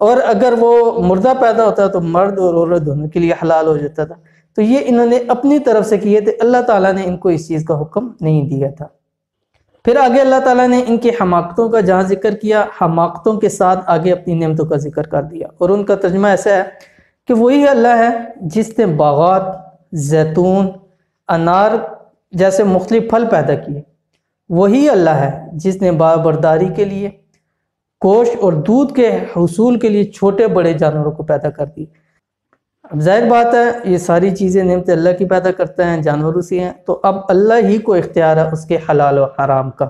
اور اگر وہ مردہ پیدا ہوتا تو مرد اور عورت دونوں کے لیے حلال ہو جاتا تھا۔ تو یہ انہوں نے اپنی طرف سے کیے تھے، اللہ تعالیٰ نے ان کو اس چیز کا حکم نہیں دیا تھا۔ پھر آگے اللہ تعالیٰ نے ان کی حماقتوں کا جہاں ذکر کیا، حماقتوں کے ساتھ آگے اپنی نعمتوں کا ذکر کر دیا، اور ان کا ترجمہ ایسا ہے کہ وہی اللہ ہے جس نے باغات، زیتون، انار جیسے مختلف پھل پیدا کیے۔ وہی اللہ ہے جس نے باغبرداری کے لیے، گوشت اور دودھ کے حصول کے لیے چھوٹے بڑے جانوروں کو پیدا کر دی۔ اب ظاہر بات ہے یہ ساری چیزیں نعمتیں اللہ کی پیدا کرتا ہے، جانوروں سے ہیں، تو اب اللہ ہی کو اختیار ہے اس کے حلال و حرام کا،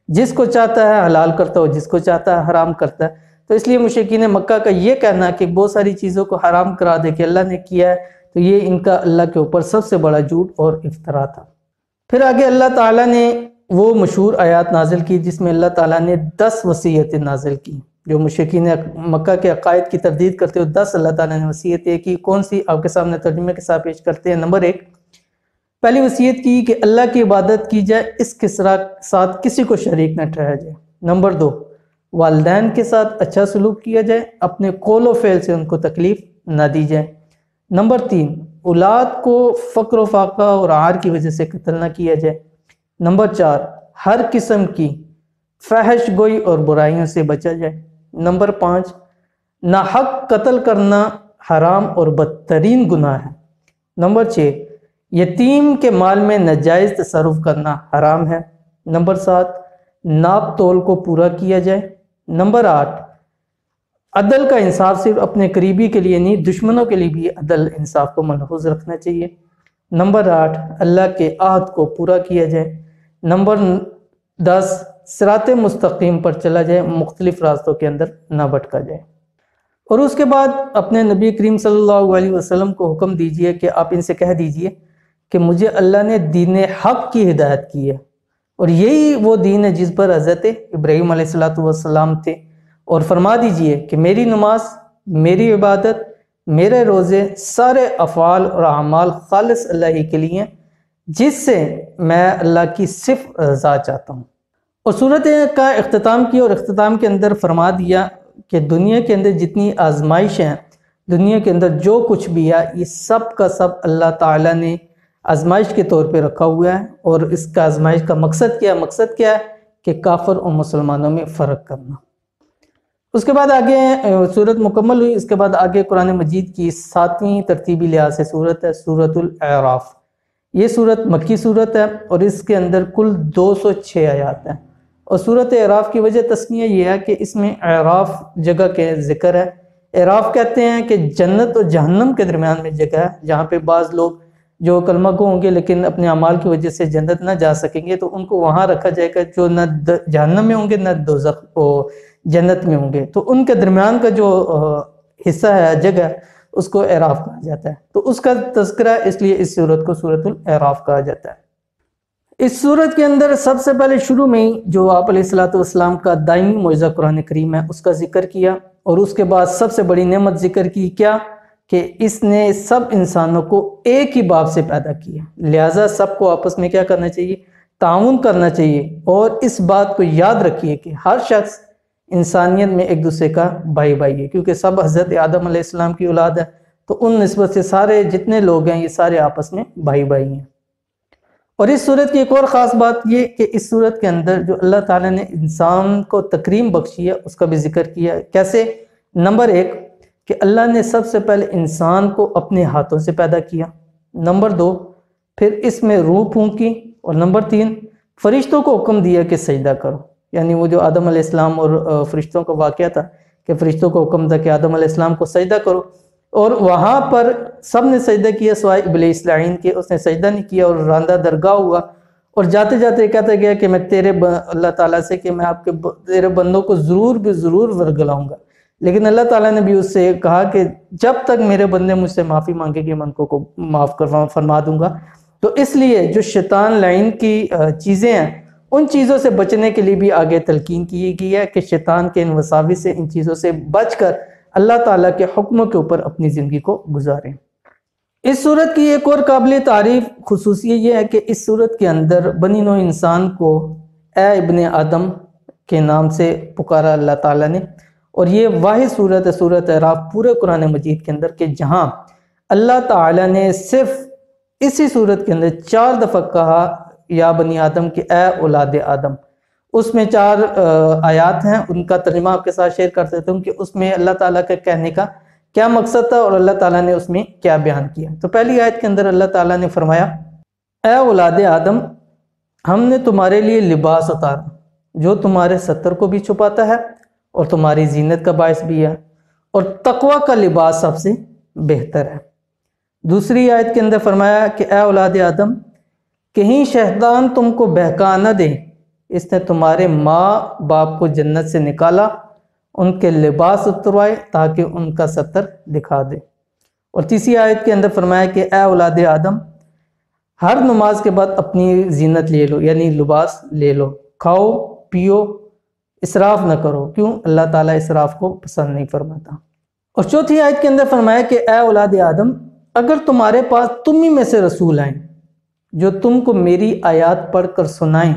جس کو چاہتا ہے حلال کرتا ہے، جس کو چاہتا ہے حرام کرتا ہے۔ تو اس لیے مشرکین مکہ کا یہ کہنا کہ بہت ساری چیزوں کو حرام کرا دے کہ اللہ نے کیا ہے، تو یہ ان کا اللہ کے اوپر سب سے بڑا جھوٹ اور افترا تھا۔ پھر آگے اللہ تعالیٰ نے وہ مشہور آیات نازل کی جس میں اللہ تعالیٰ نے 10 وصیتیں نازل کی، جو مشرکین مکہ کے عقائد کی تردید کرتے ہوئے 10 اللہ تعالیٰ نے وصیتیں کی۔ کون سی آپ کے سامنے ترجمے کے ساتھ پیش کرتے ہیں۔ نمبر 1، پہلی وصیت کی کہ اللہ کی عبادت کی جائے، اس کے ساتھ کسی کو شریک نہ ٹھہرایا جائے۔ نمبر 2، والدین کے ساتھ اچھا سلوک کیا جائے، اپنے قول و فعل سے ان کو تکلیف نہ دی جائے۔ نمبر 3، اولاد کو فقر و فاقہ اور عار کی وجہ سے قتل نہ کیا جائے۔ نمبر 4، ہر قسم کی فحش گوئی اور برائیوں سے بچا جائے۔ نمبر 5، ناحق قتل کرنا حرام اور بدترین گناہ ہے۔ نمبر 6، یتیم کے مال میں ناجائز تصرف کرنا حرام ہے۔ نمبر 7، ناپ تول کو پورا کیا جائے۔ نمبر 8، عدل کا انصاف صرف اپنے قریبی کے لیے نہیں، دشمنوں کے لیے بھی عدل انصاف کو ملحوظ رکھنا چاہیے۔ نمبر 8، اللہ کے عہد کو پورا کیا جائے۔ نمبر 10، صراط مستقیم پر چلا جائے، مختلف راستوں کے اندر نہ بھٹکا جائے۔ اور اس کے بعد اپنے نبی کریم صلی اللہ علیہ وسلم کو حکم دیجئے کہ آپ ان سے کہہ دیجئے کہ مجھے اللہ نے دین حق کی ہدایت کی ہے، اور یہی وہ دین ہے جس پر حضرت ابراہیم علیہ السلام تھے، اور فرما دیجئے کہ میری نماز، میری عبادت، میرے روزے، سارے افعال اور اعمال خالص اللہ ہی کے لیے ہیں، جس سے میں اللہ کی صرف رضا چاہتا ہوں۔ اور سورت کا اختتام کیا، اور اختتام کے اندر فرما دیا کہ دنیا کے اندر جتنی آزمائش ہیں، دنیا کے اندر جو کچھ بھی ہے، یہ سب کا سب اللہ تعالیٰ نے آزمائش کے طور پہ رکھا ہوا ہے، اور اس کا آزمائش کا مقصد کیا ہے؟ مقصد کیا ہے کہ کافر اور مسلمانوں میں فرق کرنا۔ اس کے بعد آگے سورت مکمل ہوئی۔ اس کے بعد آگے قرآن مجید کی 7ویں ترتیبی لحاظ سے سورت ہے، سورت الاعراف۔ یہ سورت مکی سورت ہے، اور اس کے اندر کل 206 آیات ہیں۔ اور سورت اعراف کی وجہ تسمیہ یہ ہے کہ اس میں اعراف جگہ کے ذکر ہے۔ اعراف کہتے ہیں کہ جنت اور جہنم کے درمیان میں جگہ ہے، جہاں پہ بعض لوگ جو کلمہ گو ہوں گے لیکن اپنے اعمال کی وجہ سے جنت نہ جا سکیں گے، تو ان کو وہاں رکھا جائے گا، جو نہ جہنم میں ہوں گے نہ دوزخ جنت میں ہوں گے، تو ان کے درمیان کا جو حصہ ہے، جگہ، اس کو اعراف کہا جاتا ہے۔ تو اس کا تذکرہ اس لیے اس سورت کو سورت الاعراف کہا جاتا ہے۔ اس سورت کے اندر سب سے پہلے شروع میں ہی جو آپ علیہ السلام کا دائمی معجزہ قرآن کریم ہے، اس کا ذکر کیا، اور اس کے بعد سب سے بڑی نعمت ذکر کی، کیا کہ اس نے سب انسانوں کو ایک ہی باپ سے پیدا کیا، لہٰذا سب کو آپس میں کیا کرنا چاہیے؟ تعاون کرنا چاہیے۔ اور اس بات کو یاد رکھیے کہ ہر شخص انسانیت میں ایک دوسرے کا بھائی بھائی ہے، کیونکہ سب حضرت آدم علیہ السلام کی اولاد ہے، تو ان نسبت سے سارے جتنے لوگ ہیں یہ سارے آپس میں بھائی بھائی ہیں۔ اور اس صورت کی ایک اور خاص بات یہ کہ اس صورت کے اندر جو اللہ تعالیٰ نے انسان کو تکریم بخشی ہے، اس کا بھی ذکر کیا ہے۔ کیسے؟ نمبر 1 کہ اللہ نے سب سے پہلے انسان کو اپنے ہاتھوں سے پیدا کیا۔ نمبر 2 پھر اس میں روح پھونکی، اور نمبر 3 فرشتوں کو حکم دیا کہ سجدہ کرو، یعنی وہ جو آدم علیہ السلام اور فرشتوں کا واقعہ تھا کہ فرشتوں کو حکم تھا کہ آدم علیہ السلام کو سجدہ کرو، اور وہاں پر سب نے سجدہ کیا سوائے ابلیس لعین کے، اس نے سجدہ نہیں کیا اور راندہ درگاہ ہوا، اور جاتے جاتے کہتا گیا کہ میں اللہ تعالیٰ سے کہ میں آپ کے تیرے بندوں کو ضرور ورگلاؤں گا، لیکن اللہ تعالیٰ نے بھی اس سے کہا کہ جب تک میرے بندے مجھ سے معافی مانگے گے میں ان کو معاف فرما دوں گا۔ تو اس لیے جو شیطان لعین کی چیزیں ہیں، ان چیزوں سے بچنے کے لیے بھی آگے تلقین کی گئی ہے کہ شیطان کے ان وساوس سے، ان چیزوں سے بچ کر اللہ تعالیٰ کے حکموں کے اوپر اپنی زندگی کو گزاریں۔ اس صورت کی ایک اور قابل تعریف خصوصیت یہ ہے کہ اس صورت کے اندر بنی نوع انسان کو اے ابن آدم کے نام سے پکارا اللہ تعالیٰ نے، اور یہ واحد صورت ہے سورۃ اعراف پورے قرآن مجید کے اندر کہ جہاں اللہ تعالیٰ نے صرف اسی صورت کے اندر 4 دفعہ کہا یا بنی آدم کہ اے اولاد آدم. اس میں 4 آیات ہیں، ان کا ترجمہ آپ کے ساتھ شیئر کر سکتا ہوں کہ اس میں اللہ تعالیٰ کے کہنے کا کیا مقصد تھا اور اللہ تعالیٰ نے اس میں کیا بیان کیا. تو پہلی آیت کے اندر اللہ تعالیٰ نے فرمایا اے اولاد آدم ہم نے تمہارے لیے لباس اتارا جو تمہارے ستر کو بھی چھپاتا ہے اور تمہاری زینت کا باعث بھی ہے، اور تقوی کا لباس سب سے بہتر ہے. دوسری آیت کے اندر فرمایا کہ اے اولاد آدم کہیں شیطان تم کو بہکا نہ دے، اس نے تمہارے ماں باپ کو جنت سے نکالا، ان کے لباس اتروائے تاکہ ان کا ستر دکھا دے. اور تیسری آیت کے اندر فرمایا کہ اے اولاد آدم ہر نماز کے بعد اپنی زینت لے لو، یعنی لباس لے لو، کھاؤ پیو، اسراف نہ کرو، کیوں؟ اللہ تعالیٰ اسراف کو پسند نہیں فرماتا. اور چوتھی آیت کے اندر فرمایا کہ اے اولاد آدم اگر تمہارے پاس تم ہی میں سے رسول آئیں جو تم کو میری آیات پڑھ کر سنائیں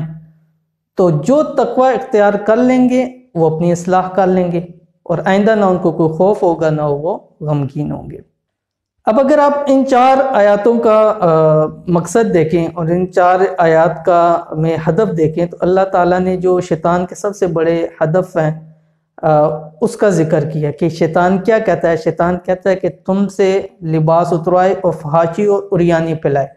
تو جو تقوی اختیار کر لیں گے وہ اپنی اصلاح کر لیں گے اور آئندہ نہ ان کو کوئی خوف ہوگا نہ وہ غمگین ہوں گے. اب اگر آپ ان 4 آیاتوں کا مقصد دیکھیں اور ان 4 آیات کا میں ہدف دیکھیں تو اللہ تعالیٰ نے جو شیطان کے سب سے بڑے ہدف ہیں اس کا ذکر کیا کہ شیطان کیا کہتا ہے. شیطان کہتا ہے کہ تم سے لباس اتروائے اور فحاشی اور عریانی پھیلائے،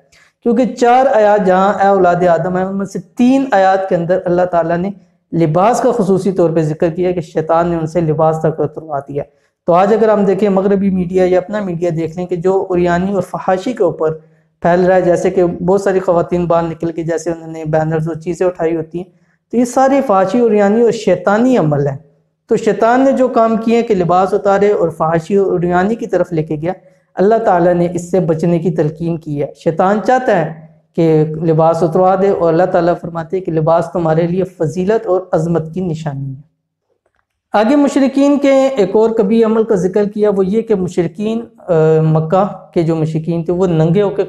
کیونکہ 4 آیات جہاں اے اولاد آدم ہیں ان میں سے 3 آیات کے اندر اللہ تعالیٰ نے لباس کا خصوصی طور پہ ذکر کیا کہ شیطان نے ان سے لباس تک اتروا دیا. تو آج اگر ہم دیکھیں مغربی میڈیا یا اپنا میڈیا دیکھ لیں کہ جو عریانی اور فحاشی کے اوپر پھیل رہا ہے، جیسے کہ بہت ساری خواتین باہر نکل کے جیسے انہوں نے بینرز اور چیزیں اٹھائی ہوتی ہیں، تو یہ ساری فحاشی عریانی اور شیطانی عمل ہے. تو شیطان نے جو کام کیے کہ لباس اتارے اور فحاشی اور عریانی کی طرف لے کے گیا، اللہ تعالیٰ نے اس سے بچنے کی تلقین کی ہے. شیطان چاہتا ہے کہ لباس اتروا دے اور اللہ تعالیٰ فرماتے ہیں کہ لباس تمہارے لیے فضیلت اور عظمت کی نشانی ہے. آگے مشرکین کے ایک اور کبھی عمل کا ذکر کیا، وہ یہ کہ مشرکین مکہ کے جو مشرکین تھے وہ ننگے ہو کے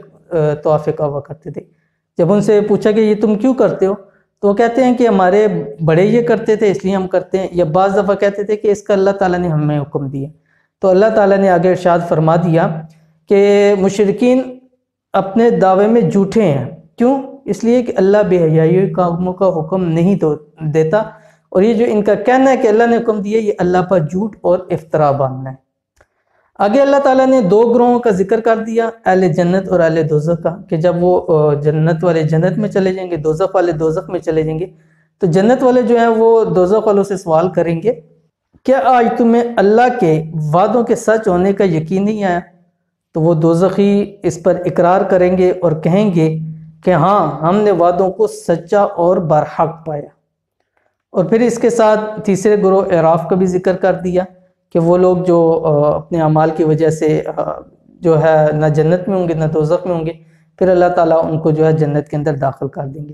طواف کعبہ کرتے تھے. جب ان سے پوچھا کہ یہ تم کیوں کرتے ہو تو وہ کہتے ہیں کہ ہمارے بڑے یہ کرتے تھے اس لیے ہم کرتے ہیں، یا بعض دفعہ کہتے تھے کہ اس کا اللہ تعالیٰ نے ہمیں حکم دیا. تو اللہ تعالیٰ نے آگے ارشاد فرما دیا کہ مشرکین اپنے دعوے میں جھوٹے ہیں. کیوں؟ اس لیے کہ اللہ بے حیائی کاموں کا حکم نہیں دیتا، اور یہ جو ان کا کہنا ہے کہ اللہ نے حکم دیا، یہ اللہ پر جھوٹ اور افترا باندھنا ہے. آگے اللہ تعالیٰ نے 2 گروہوں کا ذکر کر دیا، اہل جنت اور اہل دوزخ کا، کہ جب وہ جنت والے جنت میں چلے جائیں گے، دوزخ والے دوزخ میں چلے جائیں گے، تو جنت والے جو ہیں وہ دوزخ والوں سے سوال کریں گے کیا آج تمہیں اللہ کے وعدوں کے سچ ہونے کا یقین نہیں آیا؟ تو وہ دوزخی اس پر اقرار کریں گے اور کہیں گے کہ ہاں ہم نے وعدوں کو سچا اور برحق پایا. اور پھر اس کے ساتھ تیسرے گروہ اعراف کا بھی ذکر کر دیا کہ وہ لوگ جو اپنے اعمال کی وجہ سے جو ہے نہ جنت میں ہوں گے نہ دوزخ میں ہوں گے، پھر اللہ تعالیٰ ان کو جو ہے جنت کے اندر داخل کر دیں گے.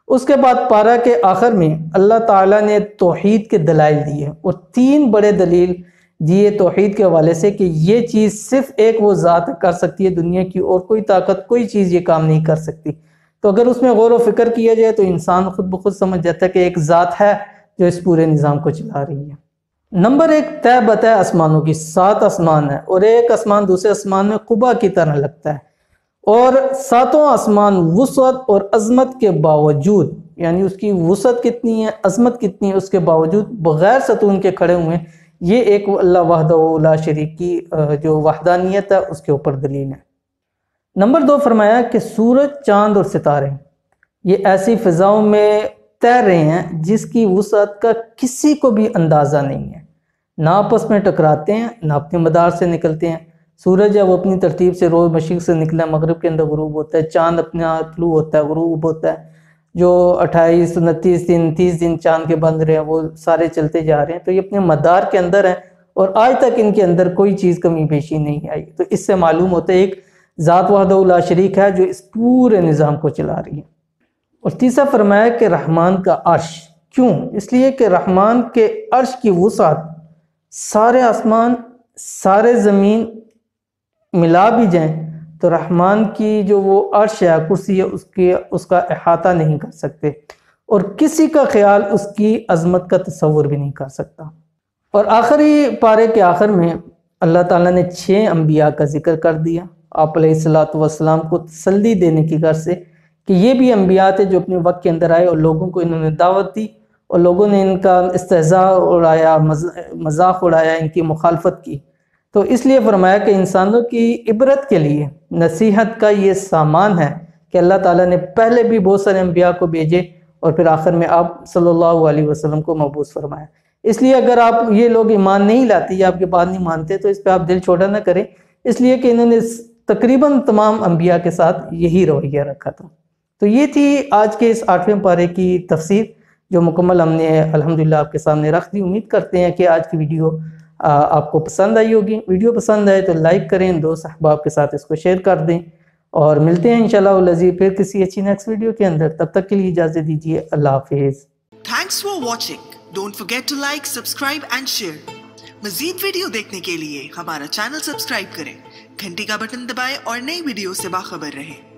اس کے بعد پارہ کے آخر میں اللہ تعالیٰ نے توحید کے دلائل دیے اور 3 بڑے دلیل دیے توحید کے حوالے سے کہ یہ چیز صرف ایک وہ ذات کر سکتی ہے دنیا کی، اور کوئی طاقت کوئی چیز یہ کام نہیں کر سکتی. تو اگر اس میں غور و فکر کیا جائے تو انسان خود بخود سمجھ جاتا ہے کہ ایک ذات ہے جو اس پورے نظام کو چلا رہی ہے. نمبر 1 طے بتہ آسمانوں کی، 7 آسمان ہے اور ایک آسمان دوسرے آسمان میں قبا کی طرح لگتا ہے، اور 7 آسمان وسعت اور عظمت کے باوجود، یعنی اس کی وسعت کتنی ہے، عظمت کتنی ہے، اس کے باوجود بغیر ستون کے کھڑے ہوئے ہیں. یہ ایک اللہ وحدہ لا شریک کی جو وحدانیت ہے اس کے اوپر دلیل ہے. نمبر 2 فرمایا کہ سورج، چاند اور ستارے یہ ایسی فضاؤں میں تیر رہے ہیں جس کی وسعت کا کسی کو بھی اندازہ نہیں ہے، نہ آپس میں ٹکراتے ہیں نہ اپنے مدار سے نکلتے ہیں. سورج ہے وہ اپنی ترتیب سے روز مشرق سے نکلا مغرب کے اندر غروب ہوتا ہے، چاند اپنا طلوع ہوتا ہے غروب ہوتا ہے، جو 28 29 دن 30 دن چاند کے بند رہے ہیں وہ سارے چلتے جا رہے ہیں. تو یہ اپنے مدار کے اندر ہیں اور آج تک ان کے اندر کوئی چیز کمی بیشی نہیں آئی. تو اس سے معلوم ہوتا ہے ایک ذات وحدہ لا شریک ہے جو اس پورے نظام کو چلا رہی ہے. اور تیسرا فرمایا کہ رحمان کا عرش، کیوں؟ اس لیے کہ رحمان کے عرش کی وسعت سارے آسمان سارے زمین ملا بھی جائیں تو رحمان کی جو وہ عرش ہے کرسی ہے اس کا احاطہ نہیں کر سکتے، اور کسی کا خیال اس کی عظمت کا تصور بھی نہیں کر سکتا. اور آخری پارے کے آخر میں اللہ تعالیٰ نے 6 انبیاء کا ذکر کر دیا آپ علیہ الصلوۃ والسلام کو تسلی دینے کی غرض سے کہ یہ بھی انبیاء تھے جو اپنے وقت کے اندر آئے اور لوگوں کو انہوں نے دعوت دی اور لوگوں نے ان کا استہزاء اڑایا، مذاق اڑایا، ان کی مخالفت کی۔ تو اس لیے فرمایا کہ انسانوں کی عبرت کے لیے نصیحت کا یہ سامان ہے کہ اللہ تعالیٰ نے پہلے بھی بہت سارے انبیاء کو بھیجے اور پھر آخر میں آپ صلی اللہ علیہ وسلم کو مبعوث فرمایا۔ اس لیے اگر آپ یہ لوگ ایمان نہیں لاتے یا آپ کی بات نہیں مانتے تو اس پہ آپ دل چھوٹا نہ کریں، اس لیے کہ انہوں نے تقریباً تمام انبیاء کے ساتھ یہی رویہ رکھا تھا۔ تو یہ تھی آج کے اس 8ویں پارے کی تفسیر جو مکمل ہم نے الحمدللہ آپ کے سامنے رکھ دی۔ امید کرتے ہیں کہ آج کی ویڈیو آپ کو پسند آئی ہوگی۔ ویڈیو پسند آئے تو لائک کریں، دوست احباب کے ساتھ اس کو شیئر کر دیں، اور ملتے ہیں انشاءاللہ العزیز پھر کسی اچھی نیکسٹ ویڈیو کے اندر۔ تب تک کے لیے اجازت دیجیے، اللہ حافظ۔ Thanks for watching, don't forget to like, subscribe and share. مزید ویڈیو دیکھنے کے لیے ہمارا چینل سبسکرائب کریں، گھنٹی کا بٹن دبائیں اور نئی ویڈیو سے باخبر رہیں۔